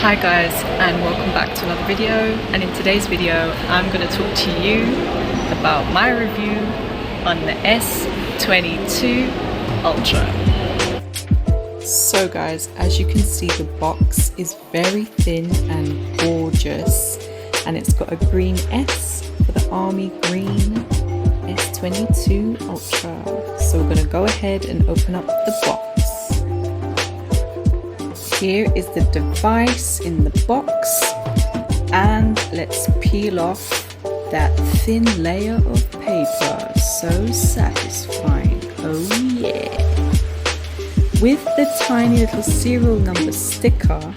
Hi guys, and welcome back to another video, and in today's video I'm going to talk to you about my review on the S22 Ultra. So guys, as you can see, the box is very thin and gorgeous, and it's got a green S for the army green S22 Ultra. So we're going to go ahead and open up the box. Here is the device in the box, and let's peel off that thin layer of paper. So satisfying, oh yeah. With the tiny little serial number sticker,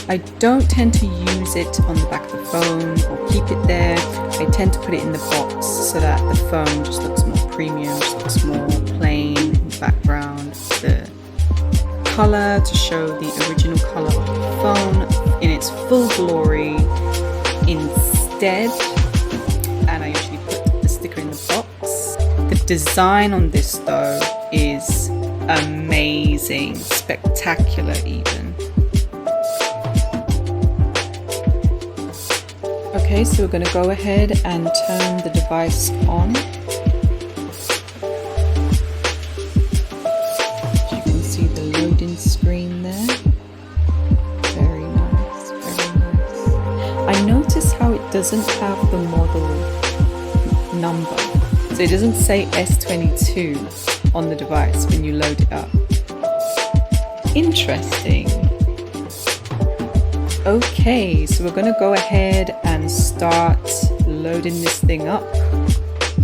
I don't tend to use it on the back of the phone or keep it there. I tend to put it in the box so that the phone just looks more premium, just looks more plain in the background. The color to show the original color of the phone in its full glory instead, and I usually put the sticker in the box. The design on this though is amazing, spectacular even. Okay, so we're going to go ahead and turn the device on. Screen there. Very nice, very nice. I notice how it doesn't have the model number, so it doesn't say S22 on the device when you load it up. Interesting. Okay, so we're going to go ahead and start loading this thing up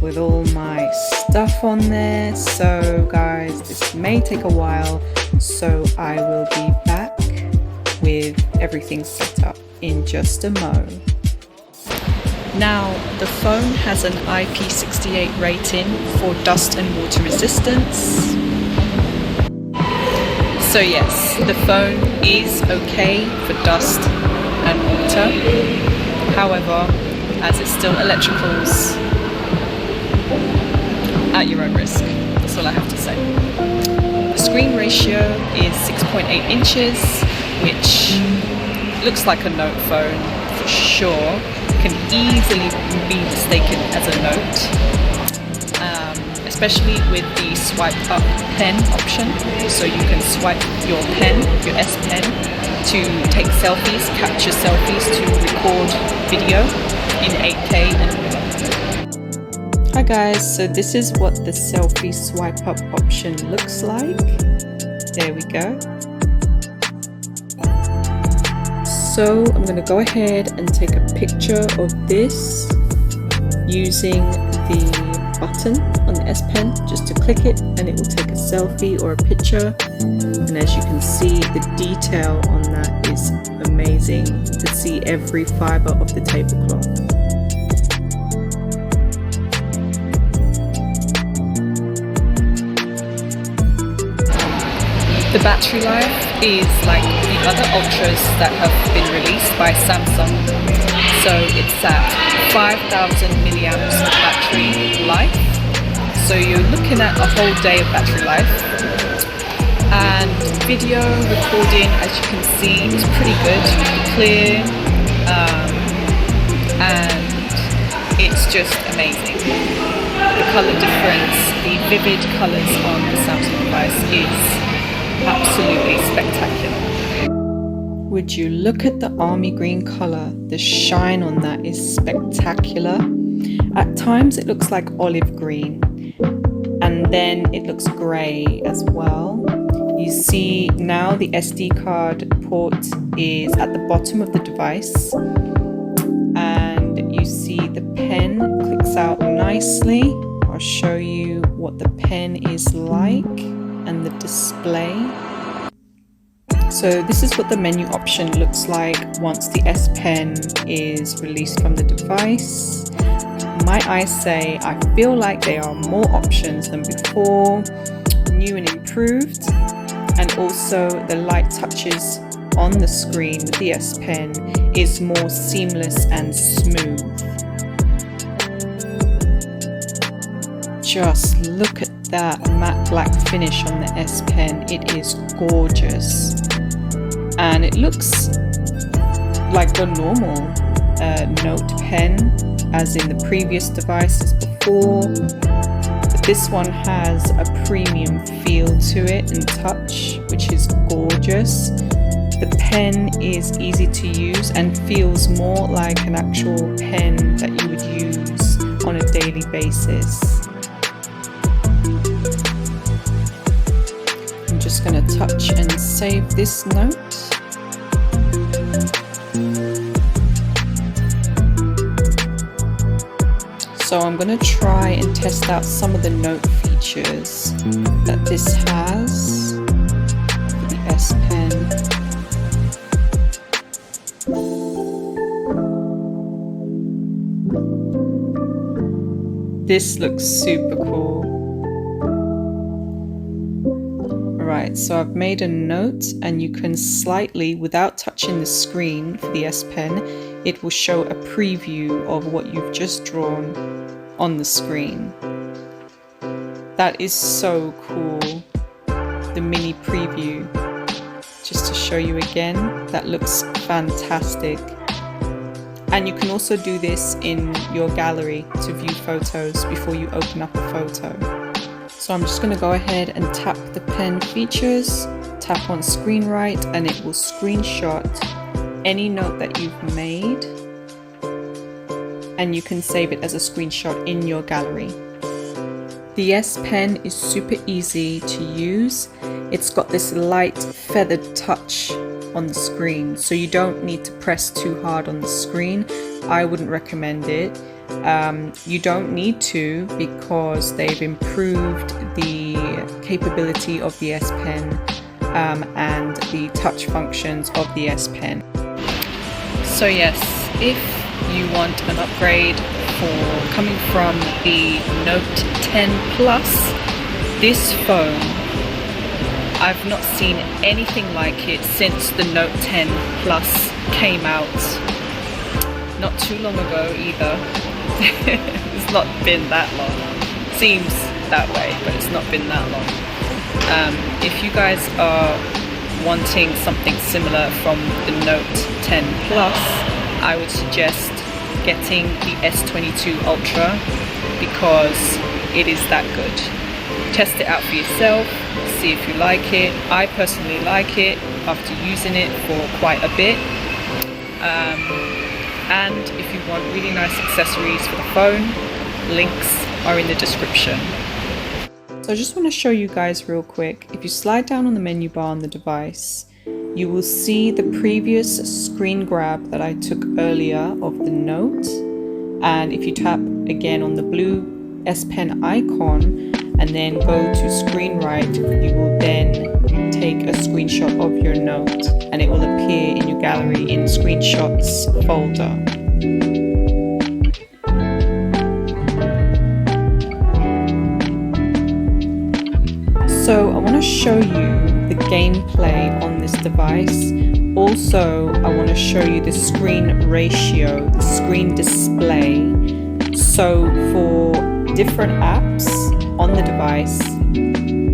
with all my stuff on there. So guys, this may take a while, so I will be back with everything set up in just a mo. Now, the phone has an IP68 rating for dust and water resistance. So yes, the phone is okay for dust and water. However, as it's still electricals, at your own risk. That's all I have to say. The screen ratio is 6.8 inches, which looks like a Note phone for sure. Can easily be mistaken as a Note, especially with the swipe up pen option. So you can swipe your pen, your S Pen, to take selfies, capture selfies, to record video in 8K and below. Hi guys, so this is what the selfie swipe up option looks like. There we go. So I'm going to go ahead and take a picture of this using the button on the S Pen. Just to click it and it will take a selfie or a picture. And as you can see, the detail on that is amazing. You can see every fiber of the tablecloth. The battery life is like the other Ultras that have been released by Samsung. So it's at 5,000 milliamps of battery life. So you're looking at a whole day of battery life. And video recording, as you can see, is pretty good, clear, and it's just amazing. The color difference, the vivid colors on the Samsung device is absolutely spectacular. Would you look at the army green color? The shine on that is spectacular. At times it looks like olive green, and then it looks gray as well. You see now the SD card port is at the bottom of the device, and you see the pen clicks out nicely. I'll show you what the pen is like and the display. So this is what the menu option looks like once the S Pen is released from the device. Might I say, I feel like there are more options than before, new and improved, and also the light touches on the screen with the S Pen is more seamless and smooth. Just look at that matte black finish on the S Pen. It is gorgeous, and it looks like the normal Note pen as in the previous devices before, but this one has a premium feel to it and touch, which is gorgeous. The pen is easy to use and feels more like an actual pen that you would use on a daily basis. I'm just going to touch and save this note. So I'm going to try and test out some of the note features that this has for the S Pen. This looks super cool. Alright, so I've made a note and you can slightly, without touching the screen for the S Pen, it will show a preview of what you've just drawn on the screen. That is so cool, the mini preview. Just to show you again, that looks fantastic. And you can also do this in your gallery to view photos before you open up a photo. So I'm just going to go ahead and tap the pen features, tap on screen write, and it will screenshot any note that you've made, and you can save it as a screenshot in your gallery. The S Pen is super easy to use. It's got this light feathered touch on the screen, so you don't need to press too hard on the screen. I wouldn't recommend it. You don't need to, because they've improved the capability of the S Pen and the touch functions of the S Pen. So yes, if you want an upgrade for coming from the Note 10 Plus, this phone, I've not seen anything like it since the Note 10 Plus came out. Not too long ago either. It's not been that long. Seems that way, but it's not been that long. If you guys are wanting something similar from the Note 10 Plus, I would suggest getting the S22 Ultra, because it is that good. Test it out for yourself, see if you like it. I personally like it after using it for quite a bit. And if you want really nice accessories for the phone, links are in the description. So I just want to show you guys real quick. If you slide down on the menu bar on the device, you will see the previous screen grab that I took earlier of the Note. And if you tap again on the blue S Pen icon and then go to screen write, you will then take a screenshot of your note and it will appear in your gallery in screenshots folder. So I want to show you the gameplay on this device. Also, I want to show you the screen ratio, the screen display. So for different apps on the device,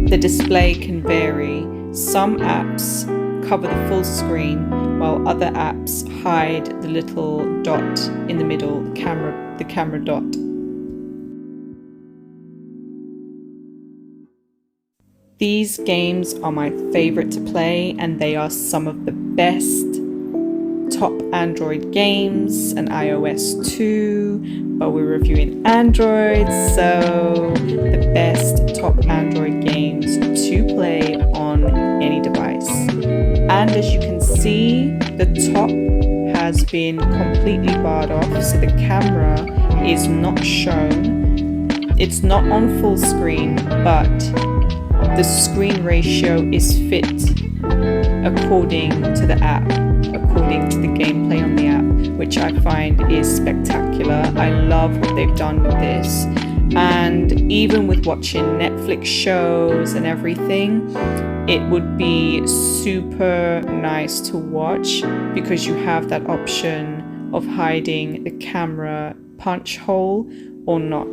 the display can vary. Some apps cover the full screen, while other apps hide the little dot in the middle, the camera dot. These games are my favorite to play, and they are some of the best top Android games and iOS too, but we're reviewing Android, so the best top Android games to play on any device. And as you can see, the top has been completely barred off, so the camera is not shown. It's not on full screen, but the screen ratio is fit according to the app, according to the gameplay on the app, which I find is spectacular. I love what they've done with this. And even with watching Netflix shows and everything, it would be super nice to watch because you have that option of hiding the camera punch hole or not.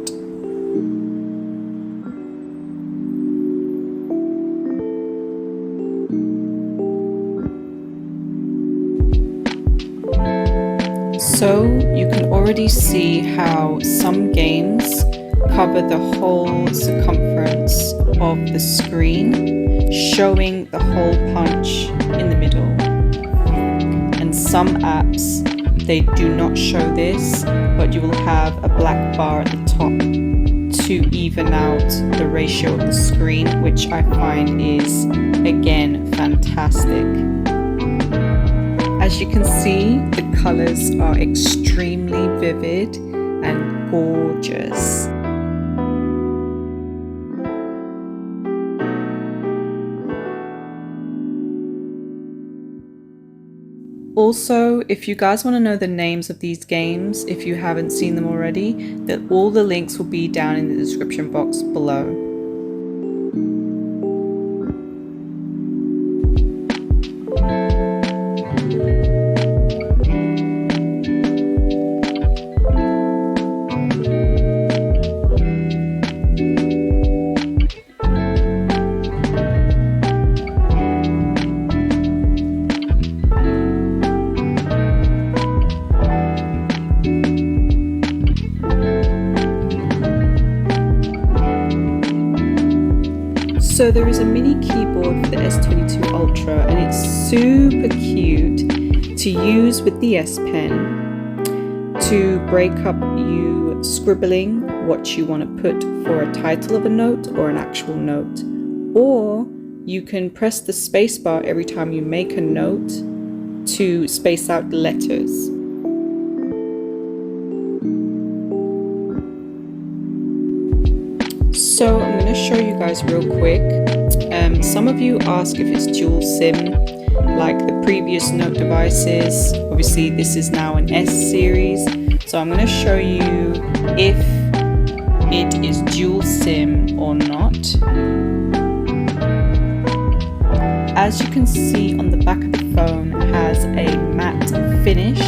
So you can already see how some games cover the whole circumference of the screen, showing the hole punch in the middle. And some apps, they do not show this, but you will have a black bar at the top to even out the ratio of the screen, which I find is, again, fantastic. As you can see, the colors are extremely vivid and gorgeous. Also, if you guys want to know the names of these games, if you haven't seen them already, then all the links will be down in the description box below. So there is a mini keyboard for the S22 Ultra, and it's super cute to use with the S Pen to break up you scribbling what you want to put for a title of a note or an actual note. Or you can press the spacebar every time you make a note to space out the letters. So I'm going to show you guys real quick. Some of you ask if it's dual SIM like the previous note devices. Obviously this is now an S series, so I'm going to show you if it is dual SIM or not. As you can see on the back of the phone, it has a matte finish,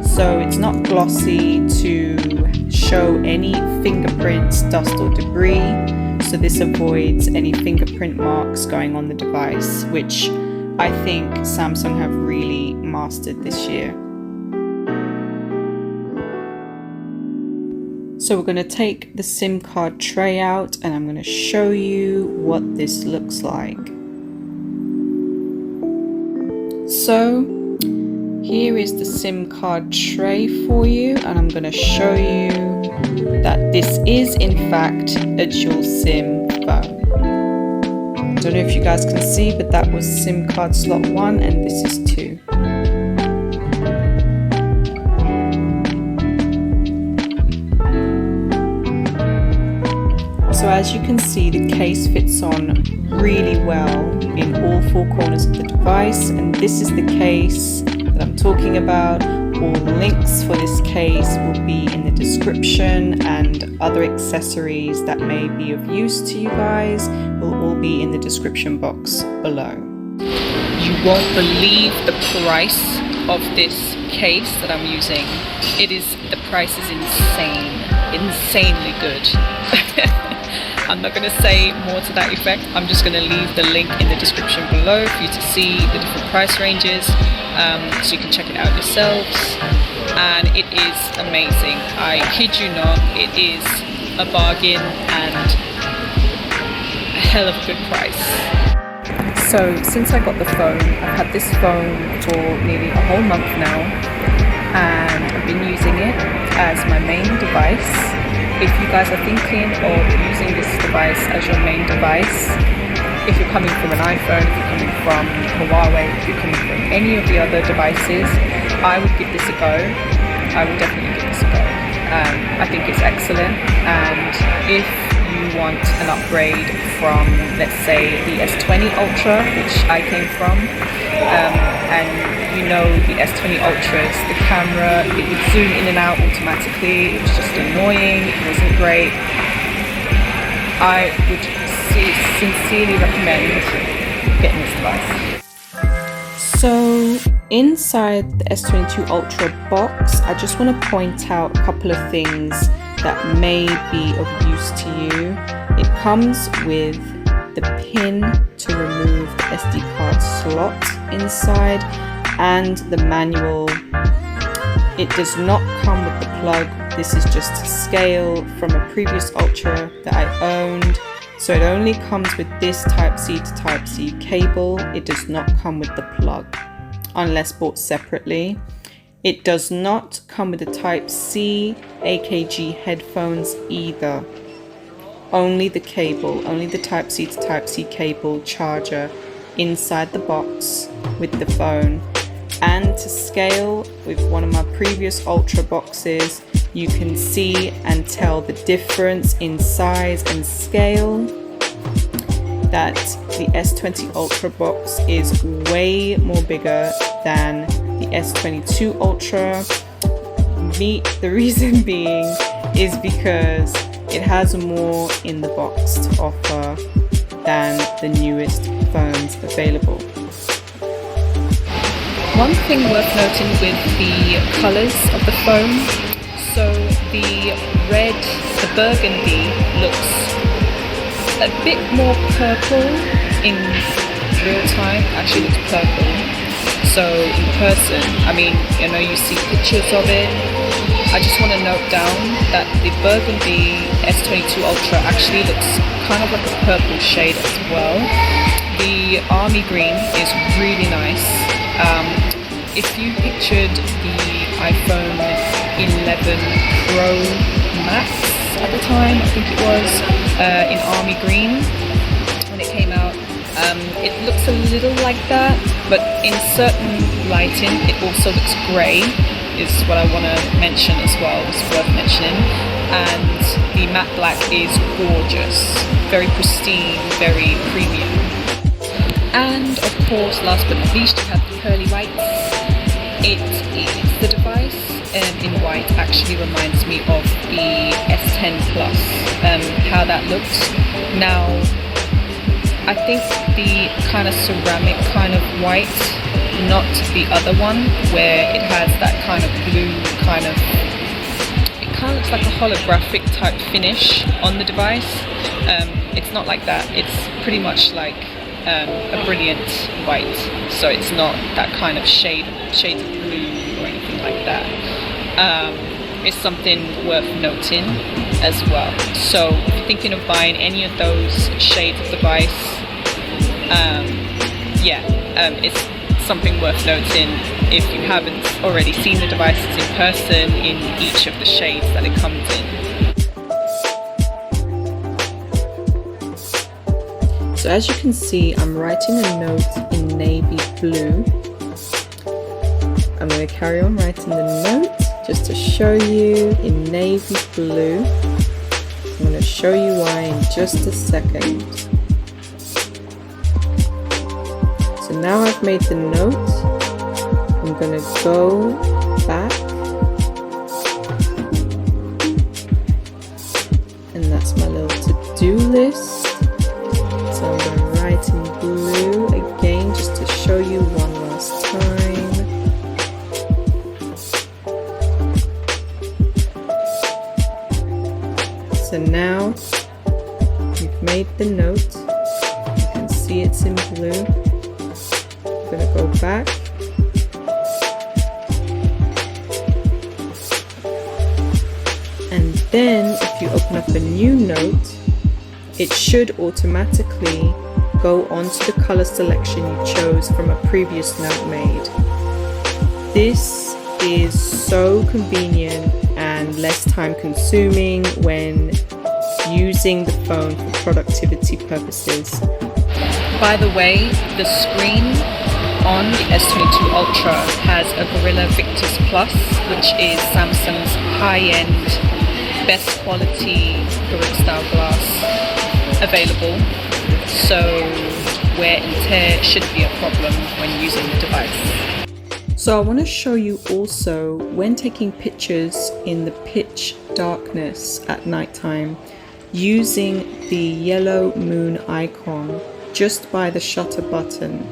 so it's not glossy to show any fingerprints, dust or debris. So this avoids any fingerprint marks going on the device, which I think Samsung have really mastered this year. So we're going to take the SIM card tray out and I'm going to show you what this looks like. So here is the SIM card tray for you, and I'm going to show you that this is in fact a dual SIM phone. I don't know if you guys can see, but that was SIM card slot 1 and this is 2. So as you can see, the case fits on really well in all four corners of the device, and this is the case that I'm talking about. All links for this case will be in the description, and other accessories that may be of use to you guys will all be in the description box below. You won't believe the price of this case that I'm using. The price is insane, insanely good. I'm not going to say more to that effect. I'm just going to leave the link in the description below for you to see the different price ranges, so you can check it out yourselves. And it is amazing. I kid you not, it is a bargain and a hell of a good price. So since I got the phone, I've had this phone for nearly a whole month now, and I've been using it as my main device. If you guys are thinking of using this device as your main device, if you're coming from an iPhone, if you're coming from Huawei, if you're coming from any of the other devices, I would give this a go. I would definitely give this a go. I think it's excellent, and if you want an upgrade from, let's say, the S20 Ultra, which I came from, and you know the S20 Ultras, the camera, it would zoom in and out automatically. It was just annoying, it wasn't great. I would sincerely recommend getting this device. So inside the S22 Ultra box, I just want to point out a couple of things that may be of use to you. It comes with the pin to remove the SD card slot inside, and the manual It does not come with the plug. This is just to scale from a previous Ultra that I owned. So it only comes with this Type-C to Type-C cable. It does not come with the plug unless bought separately. It does not come with the Type-C AKG headphones either. Only the cable, only the Type-C to Type-C cable charger inside the box with the phone. And to scale with one of my previous Ultra boxes, you can see and tell the difference in size and scale, that the S20 Ultra box is way more bigger than the S22 Ultra. The reason being is because it has more in the box to offer than the newest phones available. One thing worth noting with the colours of the phone, so the red, the burgundy looks a bit more purple in real time, actually looks purple. So in person, I mean, I know you see pictures of it. I just want to note down that the burgundy S22 Ultra actually looks kind of like a purple shade as well. The army green is really nice. If you pictured the iPhone 11 Pro Max at the time, I think it was, in army green when it came out, it looks a little like that, but in certain lighting it also looks grey, is what I want to mention as well, it's worth mentioning. And the matte black is gorgeous, very pristine, very premium. And of course, last but not least, you have the pearly whites. The device in white actually reminds me of the S10 Plus, how that looks. Now, I think the kind of ceramic kind of white, not the other one where it has that kind of blue kind of, it kind of looks like a holographic type finish on the device. It's not like that, it's pretty much like a brilliant white, so it's not that kind of shade of blue or anything like that. It's something worth noting as well. So if you're thinking of buying any of those shades of device, it's something worth noting if you haven't already seen the devices in person in each of the shades that it comes in. So as you can see, I'm writing a note in navy blue. I'm going to carry on writing the note just to show you in navy blue. I'm going to show you why in just a second. So now I've made the note, I'm going to go back, and that's my little to-do list. So I'm going to write in blue again just to show you one last time. So now you've made the note, you can see it's in blue. I'm going to go back. And then if you open up a new note, it should automatically go onto the color selection you chose from a previous note made. This is so convenient and less time consuming when using the phone for productivity purposes. By the way, the screen on the S22 Ultra has a Gorilla Victus Plus, which is Samsung's high-end, best quality Gorilla style glass available, so wear and tear shouldn't be a problem when using the device. So I want to show you also when taking pictures in the pitch darkness at nighttime, using the yellow moon icon just by the shutter button.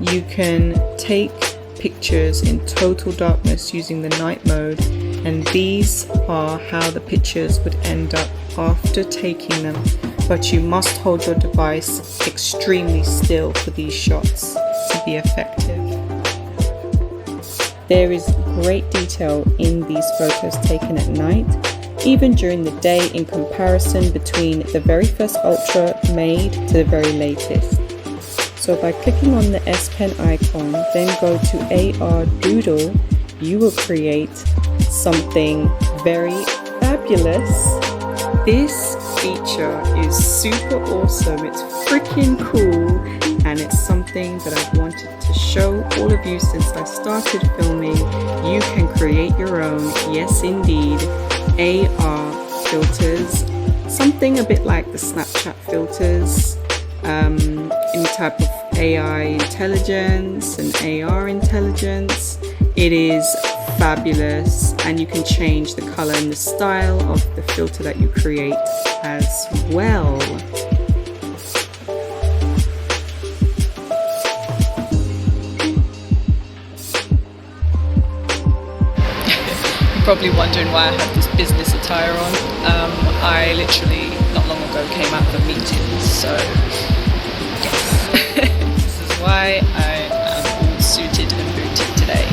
You can take pictures in total darkness using the night mode, and these are how the pictures would end up after taking them, but you must hold your device extremely still for these shots to be effective. There is great detail in these photos taken at night, even during the day, in comparison between the very first Ultra made to the very latest. So by clicking on the S Pen icon, then go to AR Doodle, you will create something very fabulous. This feature is super awesome. It's freaking cool, and it's something that I've wanted to show all of you since I started filming. You can create your own, yes indeed, AR filters, something a bit like the Snapchat filters, any type of AI intelligence and AR intelligence. It is fabulous, and you can change the color and the style of the filter that you create as well. You're probably wondering why I have this business attire on. I literally not long ago came out of a meeting, so yes. This is why I am all suited and booted today.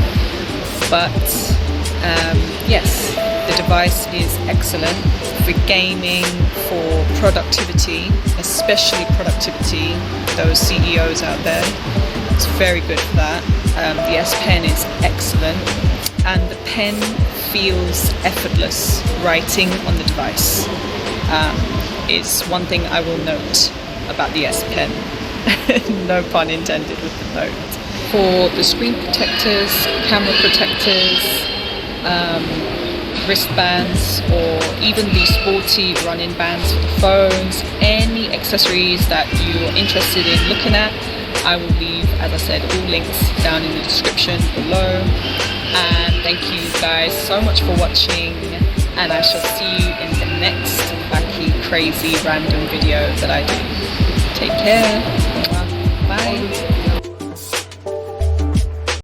But yes, the device is excellent for gaming, for productivity, especially productivity, those CEOs out there. It's very good for that. The S Pen is excellent, and the pen feels effortless writing on the device. Is one thing I will note about the S Pen. No pun intended with the note. For the screen protectors, camera protectors, wristbands, or even the sporty run-in bands for the phones, any accessories that you're interested in looking at, I will leave, as I said, all links down in the description below. And thank you guys so much for watching, and I shall see you in the next wacky, crazy, random video that I do. Take care. Bye.